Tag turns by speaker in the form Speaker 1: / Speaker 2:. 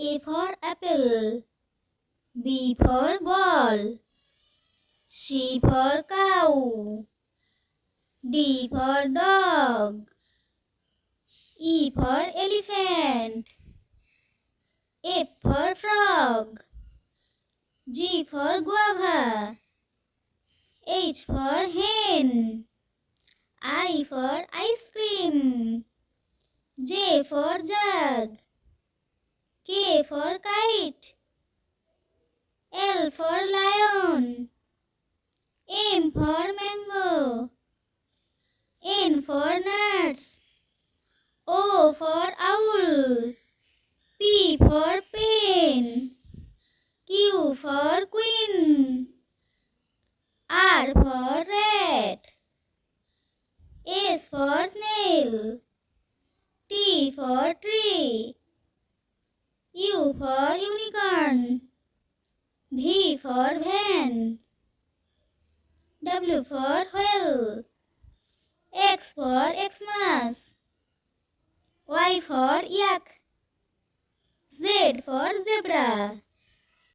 Speaker 1: A for apple. B for ball. C for cow. D for dog. E for elephant. F for frog. G for guava. H for hen. I for ice cream. J for jug. K for kite. L for lion. M for mango. N for nuts. O for owl. P for pen. Q for queen. R for rat. S for snail. T for tree. U for unicorn. V for van. W for whale. X for Xmas. Y for yak. Z for zebra.